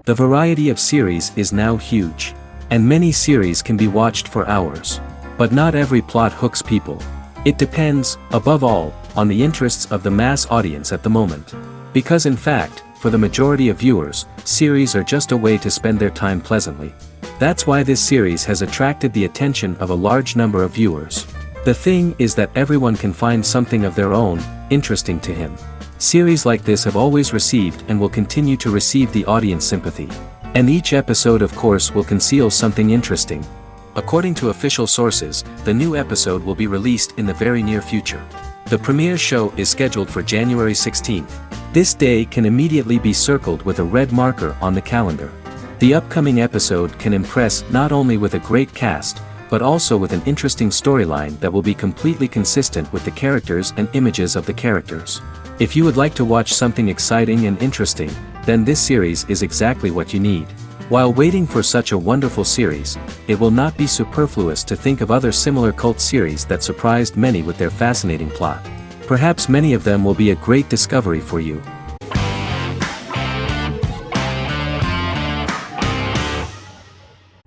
The variety of series is now huge. And many series can be watched for hours. But not every plot hooks people. It depends, above all, on the interests of the mass audience at the moment. Because in fact, for the majority of viewers, series are just a way to spend their time pleasantly. That's why this series has attracted the attention of a large number of viewers. The thing is that everyone can find something of their own, interesting to him. Series like this have always received and will continue to receive the audience sympathy. And each episode of course will conceal something interesting. According to official sources, the new episode will be released in the very near future. The premiere show is scheduled for January 16th. This day can immediately be circled with a red marker on the calendar. The upcoming episode can impress not only with a great cast, but also with an interesting storyline that will be completely consistent with the characters and images of the characters. If you would like to watch something exciting and interesting, then this series is exactly what you need. While waiting for such a wonderful series, it will not be superfluous to think of other similar cult series that surprised many with their fascinating plot. Perhaps many of them will be a great discovery for you.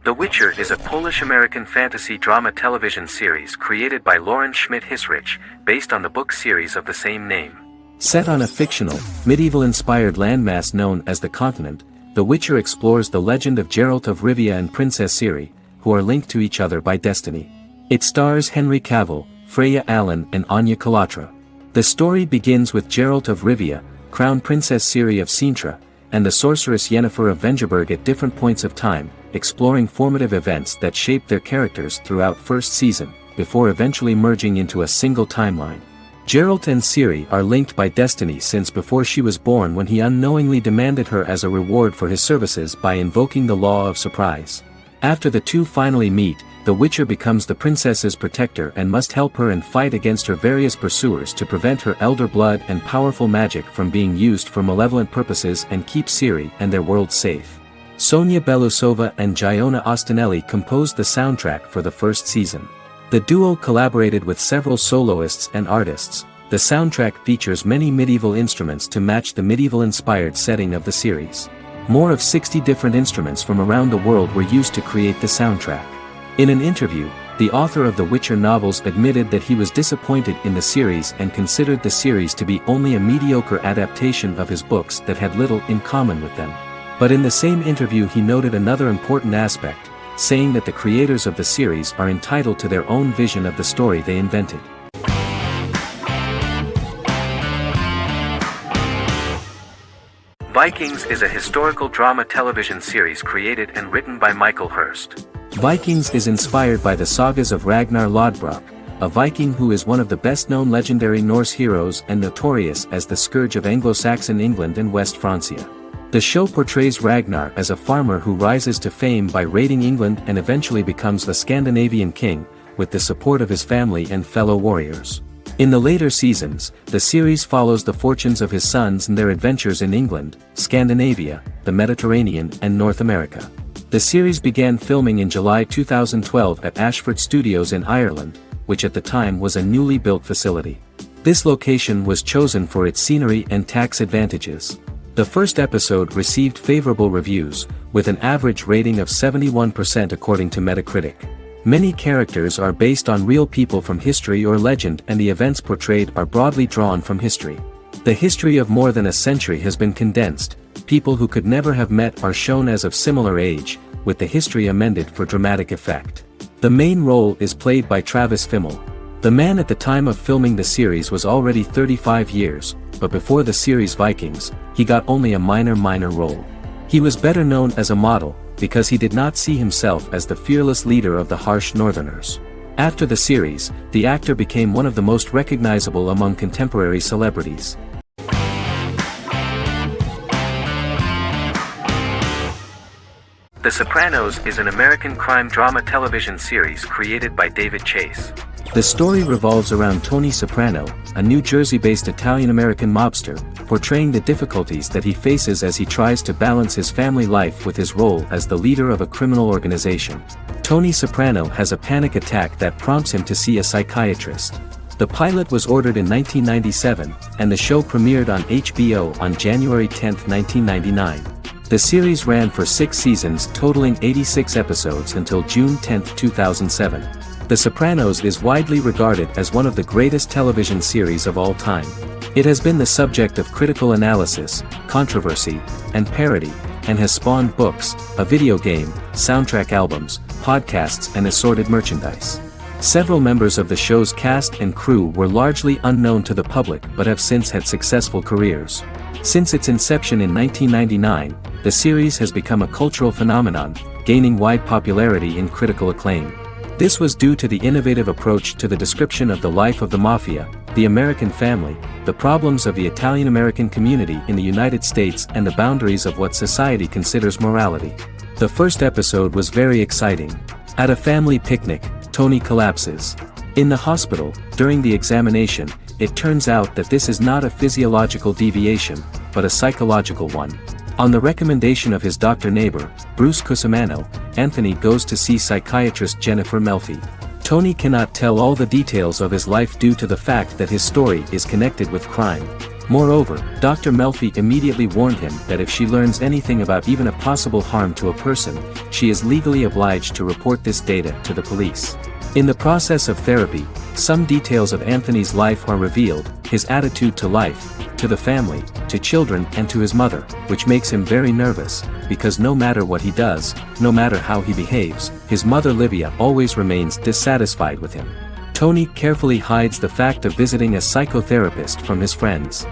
The Witcher is a Polish-American fantasy drama television series created by Lauren Schmidt-Hissrich, based on the book series of the same name. Set on a fictional, medieval-inspired landmass known as the Continent, The Witcher explores the legend of Geralt of Rivia and Princess Ciri, who are linked to each other by destiny. It stars Henry Cavill, Freya Allan and Anya Chalotra. The story begins with Geralt of Rivia, Crown Princess Ciri of Sintra, and the sorceress Yennefer of Vengerberg at different points of time, exploring formative events that shaped their characters throughout first season, before eventually merging into a single timeline. Geralt and Ciri are linked by destiny since before she was born, when he unknowingly demanded her as a reward for his services by invoking the law of surprise. After the two finally meet, the Witcher becomes the princess's protector and must help her and fight against her various pursuers to prevent her elder blood and powerful magic from being used for malevolent purposes and keep Ciri and their world safe. Sonia Belousova and Giona Ostinelli composed the soundtrack for the first season. The duo collaborated with several soloists and artists. The soundtrack features many medieval instruments to match the medieval-inspired setting of the series. More of 60 different instruments from around the world were used to create the soundtrack. In an interview, the author of the Witcher novels admitted that he was disappointed in the series and considered the series to be only a mediocre adaptation of his books that had little in common with them. But in the same interview he noted another important aspect, saying that the creators of the series are entitled to their own vision of the story they invented. Vikings is a historical drama television series created and written by Michael Hurst. Vikings is inspired by the sagas of Ragnar Lodbrok, a Viking who is one of the best-known legendary Norse heroes and notorious as the scourge of Anglo-Saxon England and West Francia. The show portrays Ragnar as a farmer who rises to fame by raiding England and eventually becomes the Scandinavian king, with the support of his family and fellow warriors. In the later seasons, the series follows the fortunes of his sons and their adventures in England, Scandinavia, the Mediterranean and North America. The series began filming in July 2012 at Ashford Studios in Ireland, which at the time was a newly built facility. This location was chosen for its scenery and tax advantages. The first episode received favorable reviews, with an average rating of 71% according to Metacritic. Many characters are based on real people from history or legend, and the events portrayed are broadly drawn from history. The history of more than a century has been condensed. People who could never have met are shown as of similar age, with the history amended for dramatic effect. The main role is played by Travis Fimmel. The man at the time of filming the series was already 35 years, but before the series Vikings, he got only a minor role. He was better known as a model, because he did not see himself as the fearless leader of the harsh Northerners. After the series, the actor became one of the most recognizable among contemporary celebrities. The Sopranos is an American crime drama television series created by David Chase. The story revolves around Tony Soprano, a New Jersey-based Italian-American mobster, portraying the difficulties that he faces as he tries to balance his family life with his role as the leader of a criminal organization. Tony Soprano has a panic attack that prompts him to see a psychiatrist. The pilot was ordered in 1997, and the show premiered on HBO on January 10, 1999. The series ran for 6 seasons totaling 86 episodes until June 10, 2007. The Sopranos is widely regarded as one of the greatest television series of all time. It has been the subject of critical analysis, controversy, and parody, and has spawned books, a video game, soundtrack albums, podcasts and assorted merchandise. Several members of the show's cast and crew were largely unknown to the public but have since had successful careers. Since its inception in 1999, the series has become a cultural phenomenon, gaining wide popularity and critical acclaim. This was due to the innovative approach to the description of the life of the mafia, the American family, the problems of the Italian-American community in the United States and the boundaries of what society considers morality. The first episode was very exciting. At a family picnic, Tony collapses. In the hospital, during the examination, it turns out that this is not a physiological deviation, but a psychological one. On the recommendation of his doctor neighbor, Bruce Cusimano, Anthony goes to see psychiatrist Jennifer Melfi. Tony cannot tell all the details of his life due to the fact that his story is connected with crime. Moreover, Dr. Melfi immediately warned him that if she learns anything about even a possible harm to a person, she is legally obliged to report this data to the police. In the process of therapy, some details of Anthony's life are revealed, his attitude to life, to the family, to children and to his mother, which makes him very nervous, because no matter what he does, no matter how he behaves, his mother Livia always remains dissatisfied with him. Tony carefully hides the fact of visiting a psychotherapist from his friends.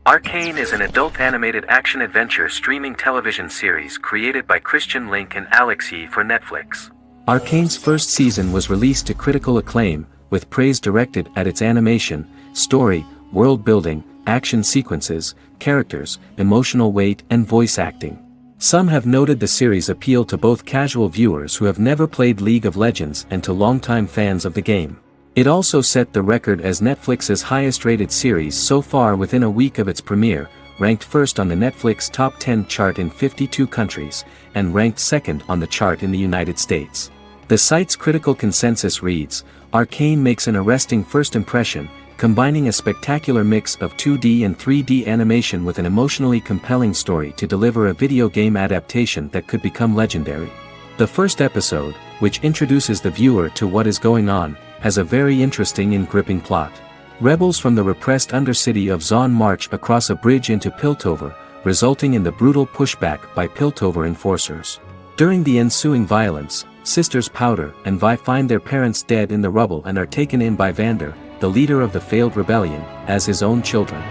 Arcane is an adult animated action-adventure streaming television series created by Christian Link and Alex Yee for Netflix. Arcane's first season was released to critical acclaim, with praise directed at its animation, story, world building, action sequences, characters, emotional weight and voice acting. Some have noted the series' appeal to both casual viewers who have never played League of Legends and to longtime fans of the game. It also set the record as Netflix's highest-rated series so far within a week of its premiere, ranked first on the Netflix Top 10 chart in 52 countries, and ranked second on the chart in the United States. The site's critical consensus reads, "Arcane makes an arresting first impression, combining a spectacular mix of 2D and 3D animation with an emotionally compelling story to deliver a video game adaptation that could become legendary." The first episode, which introduces the viewer to what is going on, has a very interesting and gripping plot. Rebels from the repressed undercity of Zon march across a bridge into Piltover, resulting in the brutal pushback by Piltover enforcers. During the ensuing violence, sisters Powder and Vi find their parents dead in the rubble and are taken in by Vander, the leader of the failed rebellion, as his own children.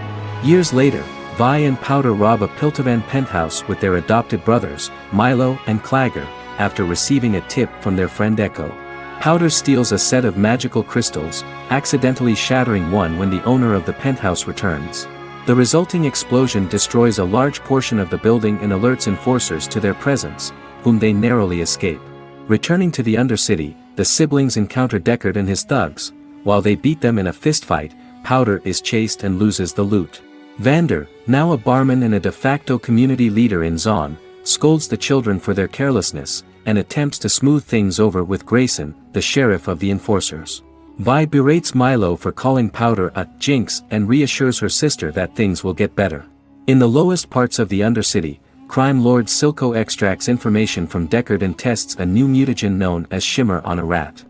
Years later, Vi and Powder rob a Piltovan penthouse with their adopted brothers, Milo and Clagger, after receiving a tip from their friend Echo. Powder steals a set of magical crystals, accidentally shattering one when the owner of the penthouse returns. The resulting explosion destroys a large portion of the building and alerts enforcers to their presence, whom they narrowly escape. Returning to the Undercity, the siblings encounter Deckard and his thugs. While they beat them in a fistfight, Powder is chased and loses the loot. Vander, now a barman and a de facto community leader in Zon, scolds the children for their carelessness, and attempts to smooth things over with Grayson, the sheriff of the enforcers. Vi berates Milo for calling Powder a jinx and reassures her sister that things will get better. In the lowest parts of the Undercity, crime lord Silco extracts information from Deckard and tests a new mutagen known as Shimmer on a rat.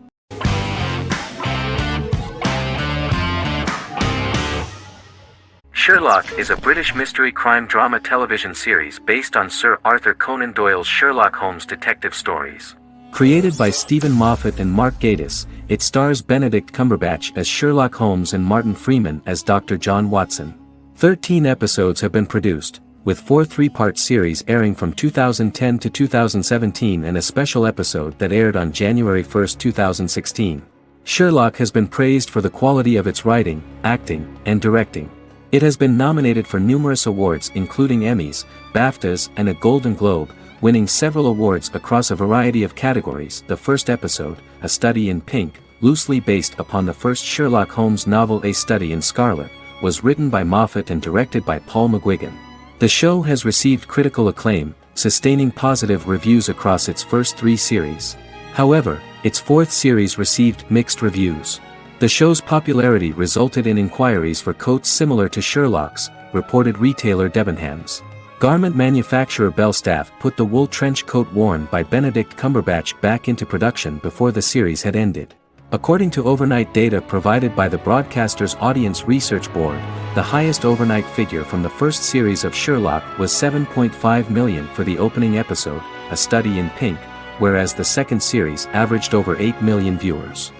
Sherlock is a British mystery crime drama television series based on Sir Arthur Conan Doyle's Sherlock Holmes detective stories. Created by Stephen Moffat and Mark Gatiss, it stars Benedict Cumberbatch as Sherlock Holmes and Martin Freeman as Dr. John Watson. 13 episodes have been produced, with 4 three-part series airing from 2010 to 2017 and a special episode that aired on January 1, 2016. Sherlock has been praised for the quality of its writing, acting, and directing. It has been nominated for numerous awards including Emmys, BAFTAs, and a Golden Globe, winning several awards across a variety of categories. The first episode, A Study in Pink, loosely based upon the first Sherlock Holmes novel A Study in Scarlet, was written by Moffat and directed by Paul McGuigan. The show has received critical acclaim, sustaining positive reviews across its first 3 series. However, its 4th series received mixed reviews. The show's popularity resulted in inquiries for coats similar to Sherlock's, reported retailer Debenhams. Garment manufacturer Belstaff put the wool trench coat worn by Benedict Cumberbatch back into production before the series had ended. According to overnight data provided by the broadcaster's Audience Research Board, the highest overnight figure from the first series of Sherlock was 7.5 million for the opening episode, A Study in Pink, whereas the second series averaged over 8 million viewers.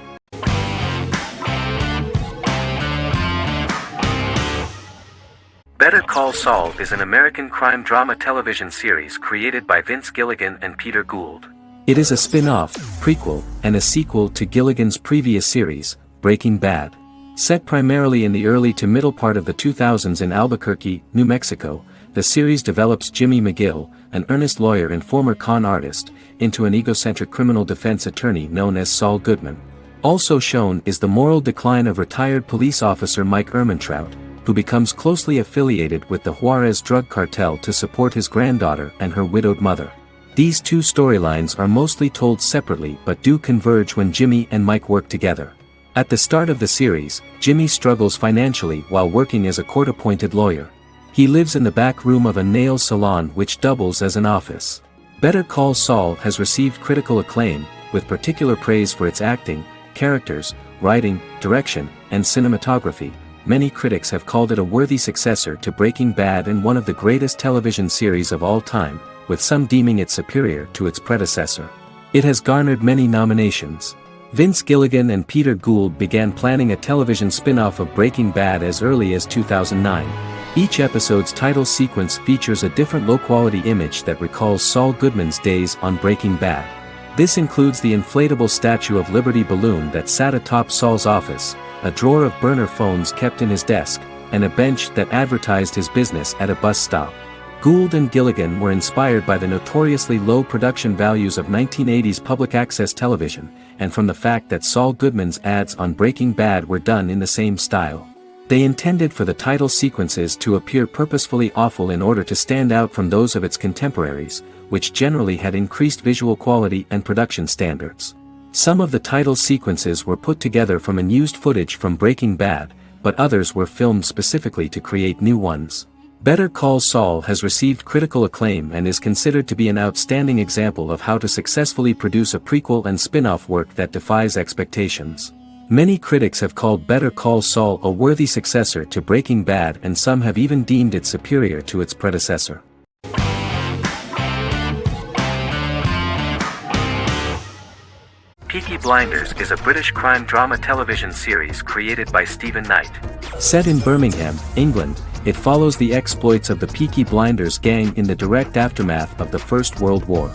Better Call Saul is an American crime drama television series created by Vince Gilligan and Peter Gould. It is a spin-off, prequel, and a sequel to Gilligan's previous series, Breaking Bad. Set primarily in the early to middle part of the 2000s in Albuquerque, New Mexico, the series develops Jimmy McGill, an earnest lawyer and former con artist, into an egocentric criminal defense attorney known as Saul Goodman. Also shown is the moral decline of retired police officer Mike Ehrmantraut, who becomes closely affiliated with the Juarez drug cartel to support his granddaughter and her widowed mother. These two storylines are mostly told separately but do converge when Jimmy and Mike work together. At the start of the series, Jimmy struggles financially while working as a court-appointed lawyer. He lives in the back room of a nail salon which doubles as an office. Better Call Saul has received critical acclaim, with particular praise for its acting, characters, writing, direction, and cinematography. Many critics have called it a worthy successor to Breaking Bad and one of the greatest television series of all time, with some deeming it superior to its predecessor. It has garnered many nominations. Vince Gilligan and Peter Gould began planning a television spin-off of Breaking Bad as early as 2009. Each episode's title sequence features a different low-quality image that recalls Saul Goodman's days on Breaking Bad. This includes the inflatable Statue of Liberty balloon that sat atop Saul's office, a drawer of burner phones kept in his desk, and a bench that advertised his business at a bus stop. Gould and Gilligan were inspired by the notoriously low production values of 1980s public access television, and from the fact that Saul Goodman's ads on Breaking Bad were done in the same style. They intended for the title sequences to appear purposefully awful in order to stand out from those of its contemporaries, which generally had increased visual quality and production standards. Some of the title sequences were put together from unused footage from Breaking Bad, but others were filmed specifically to create new ones. Better Call Saul has received critical acclaim and is considered to be an outstanding example of how to successfully produce a prequel and spin-off work that defies expectations. Many critics have called Better Call Saul a worthy successor to Breaking Bad, and some have even deemed it superior to its predecessor. Peaky Blinders is a British crime drama television series created by Stephen Knight. Set in Birmingham, England, it follows the exploits of the Peaky Blinders gang in the direct aftermath of the First World War.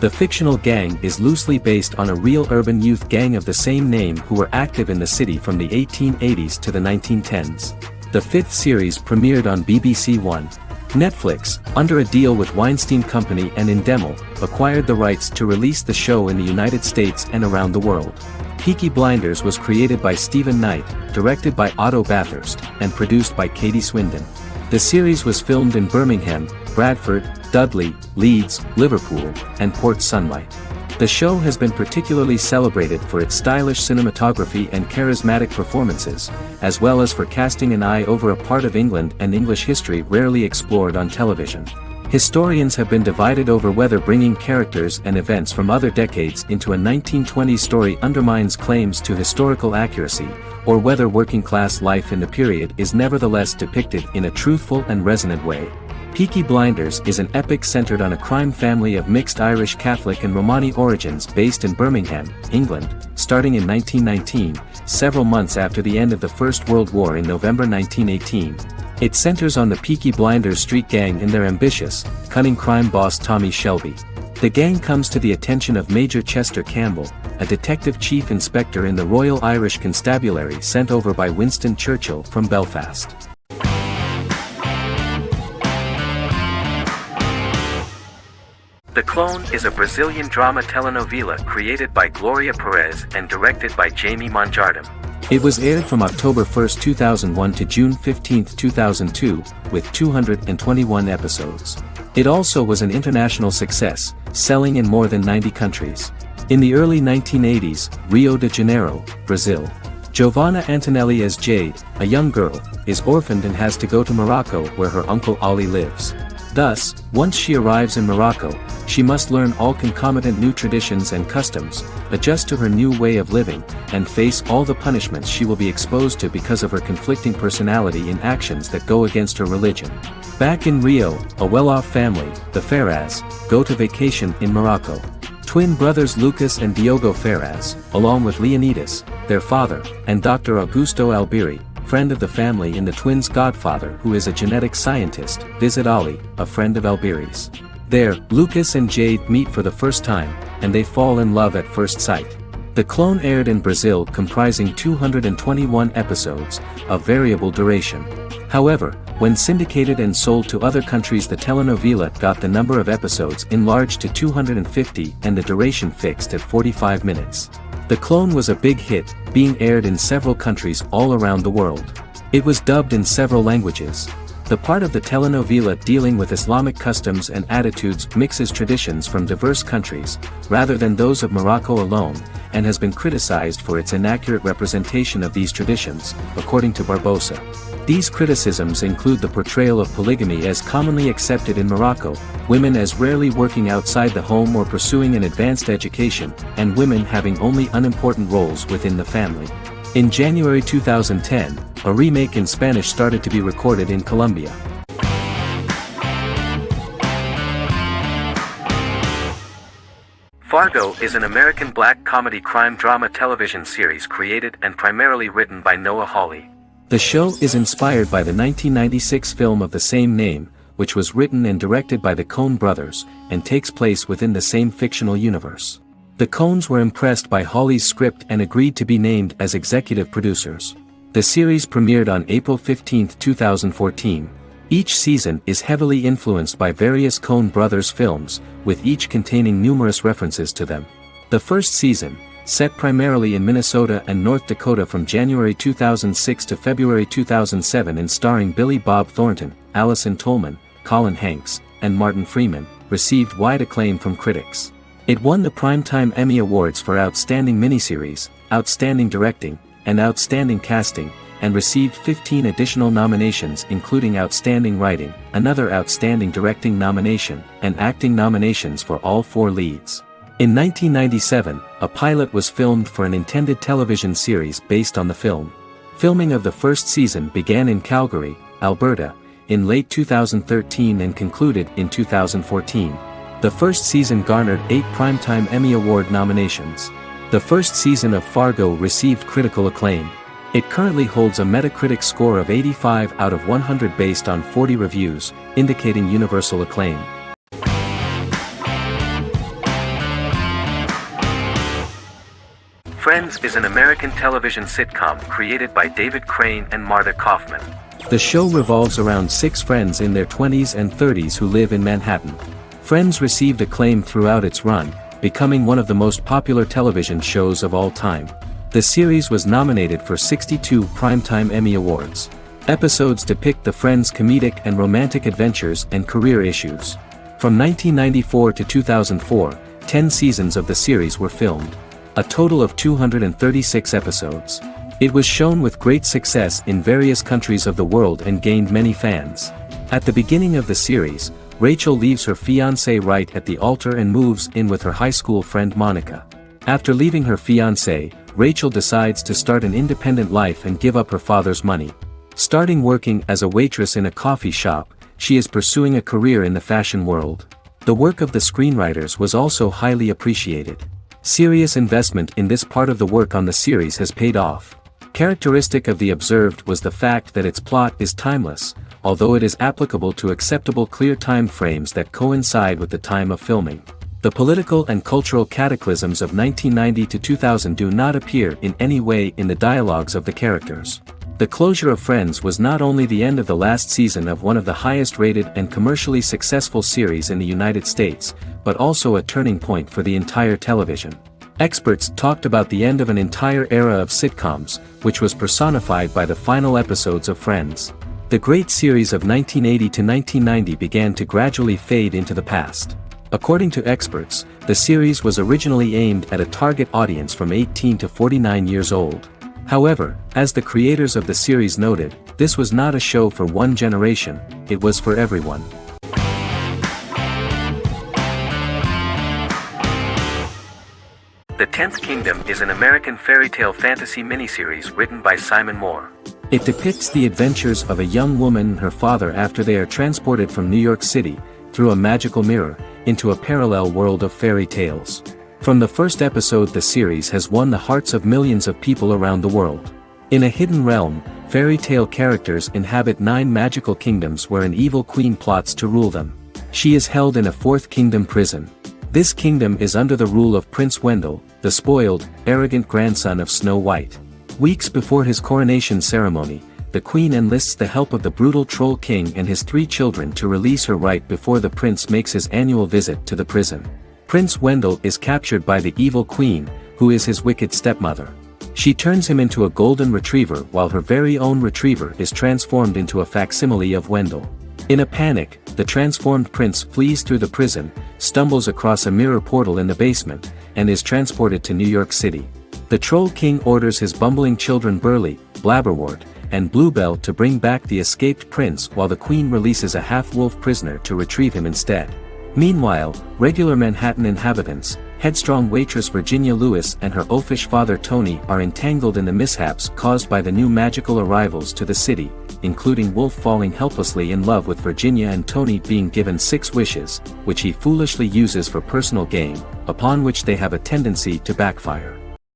The fictional gang is loosely based on a real urban youth gang of the same name who were active in the city from the 1880s to the 1910s. The fifth series premiered on BBC One. Netflix, under a deal with Weinstein Company and Endemol, acquired the rights to release the show in the United States and around the world. Peaky Blinders was created by Stephen Knight, directed by Otto Bathurst, and produced by Katie Swindon. The series was filmed in Birmingham, Bradford, Dudley, Leeds, Liverpool, and Port Sunlight. The show has been particularly celebrated for its stylish cinematography and charismatic performances, as well as for casting an eye over a part of England and English history rarely explored on television. Historians have been divided over whether bringing characters and events from other decades into a 1920s story undermines claims to historical accuracy, or whether working-class life in the period is nevertheless depicted in a truthful and resonant way. Peaky Blinders is an epic centered on a crime family of mixed Irish Catholic and Romani origins based in Birmingham, England, starting in 1919, several months after the end of the First World War in November 1918. It centers on the Peaky Blinders street gang and their ambitious, cunning crime boss Tommy Shelby. The gang comes to the attention of Major Chester Campbell, a detective chief inspector in the Royal Irish Constabulary sent over by Winston Churchill from Belfast. The Clone is a Brazilian drama telenovela created by Gloria Perez and directed by Jamie Monjardim. It was aired from October 1, 2001 to June 15, 2002, with 221 episodes. It also was an international success, selling in more than 90 countries. In the early 1980s, Rio de Janeiro, Brazil. Giovanna Antonelli as Jade, a young girl, is orphaned and has to go to Morocco where her uncle Ali lives. Thus, once she arrives in Morocco, she must learn all concomitant new traditions and customs, adjust to her new way of living, and face all the punishments she will be exposed to because of her conflicting personality in actions that go against her religion. Back in Rio, a well-off family, the Ferraz, go to vacation in Morocco. Twin brothers Lucas and Diogo Ferraz, along with Leonidas, their father, and Dr. Augusto Albiri, friend of the family and the twins' godfather who is a genetic scientist, visit Ali, a friend of Albiri's. There, Lucas and Jade meet for the first time, and they fall in love at first sight. The clone aired in Brazil comprising 221 episodes, of variable duration. However, when syndicated and sold to other countries, the telenovela got the number of episodes enlarged to 250 and the duration fixed at 45 minutes. The clone was a big hit, being aired in several countries all around the world. It was dubbed in several languages. The part of the telenovela dealing with Islamic customs and attitudes mixes traditions from diverse countries, rather than those of Morocco alone, and has been criticized for its inaccurate representation of these traditions, according to Barbosa. These criticisms include the portrayal of polygamy as commonly accepted in Morocco, women as rarely working outside the home or pursuing an advanced education, and women having only unimportant roles within the family. In January 2010, a remake in Spanish started to be recorded in Colombia. Fargo is an American black comedy crime drama television series created and primarily written by Noah Hawley. The show is inspired by the 1996 film of the same name, which was written and directed by the Coen brothers, and takes place within the same fictional universe. The Coens were impressed by Hawley's script and agreed to be named as executive producers. The series premiered on April 15, 2014. Each season is heavily influenced by various Coen brothers films, with each containing numerous references to them. The first season, set primarily in Minnesota and North Dakota from January 2006 to February 2007 and starring Billy Bob Thornton, Allison Tolman, Colin Hanks, and Martin Freeman, received wide acclaim from critics. It won the Primetime Emmy Awards for Outstanding Miniseries, Outstanding Directing, and Outstanding Casting, and received 15 additional nominations including Outstanding Writing, another Outstanding Directing nomination, and acting nominations for all 4 leads. In 1997, a pilot was filmed for an intended television series based on the film. Filming of the first season began in Calgary, Alberta, in late 2013 and concluded in 2014. The first season garnered 8 Primetime Emmy Award nominations. The first season of Fargo received critical acclaim. It currently holds a Metacritic score of 85 out of 100 based on 40 reviews, indicating universal acclaim. Friends is an American television sitcom created by David Crane and Marta Kaufman. The show revolves around 6 friends in their 20s and 30s who live in Manhattan. Friends received acclaim throughout its run, becoming one of the most popular television shows of all time. The series was nominated for 62 Primetime Emmy Awards. Episodes depict the friends' comedic and romantic adventures and career issues. From 1994 to 2004, 10 seasons of the series were filmed. A total of 236 episodes. It was shown with great success in various countries of the world and gained many fans. At the beginning of the series, Rachel leaves her fiancé right at the altar and moves in with her high school friend Monica. After leaving her fiancé, Rachel decides to start an independent life and give up her father's money. Starting working as a waitress in a coffee shop, she is pursuing a career in the fashion world. The work of the screenwriters was also highly appreciated. Serious investment in this part of the work on the series has paid off. Characteristic of The Observed was the fact that its plot is timeless, although it is applicable to acceptable clear time frames that coincide with the time of filming. The political and cultural cataclysms of 1990 to 2000 do not appear in any way in the dialogues of the characters. The closure of Friends was not only the end of the last season of one of the highest rated and commercially successful series in the United States, but also a turning point for the entire television. Experts talked about the end of an entire era of sitcoms, which was personified by the final episodes of Friends. The great series of 1980 to 1990 began to gradually fade into the past. According to experts, the series was originally aimed at a target audience from 18 to 49 years old. However, as the creators of the series noted, this was not a show for one generation, it was for everyone. The Tenth Kingdom is an American fairy tale fantasy miniseries written by Simon Moore. It depicts the adventures of a young woman and her father after they are transported from New York City, through a magical mirror, into a parallel world of fairy tales. From the first episode, the series has won the hearts of millions of people around the world. In a hidden realm, fairy tale characters inhabit 9 magical kingdoms where an evil queen plots to rule them. She is held in a 4th kingdom prison. This kingdom is under the rule of Prince Wendell, the spoiled, arrogant grandson of Snow White. Weeks before his coronation ceremony, the queen enlists the help of the brutal Troll King and his 3 children to release her right before the prince makes his annual visit to the prison. Prince Wendell is captured by the evil queen, who is his wicked stepmother. She turns him into a golden retriever while her very own retriever is transformed into a facsimile of Wendell. In a panic, the transformed prince flees through the prison, stumbles across a mirror portal in the basement, and is transported to New York City. The Troll King orders his bumbling children Burly, Blabberwort, and Bluebell to bring back the escaped prince while the queen releases a half-wolf prisoner to retrieve him instead. Meanwhile, regular Manhattan inhabitants, headstrong waitress Virginia Lewis and her oafish father Tony are entangled in the mishaps caused by the new magical arrivals to the city, including Wolf falling helplessly in love with Virginia and Tony being given 6 wishes, which he foolishly uses for personal gain, upon which they have a tendency to backfire.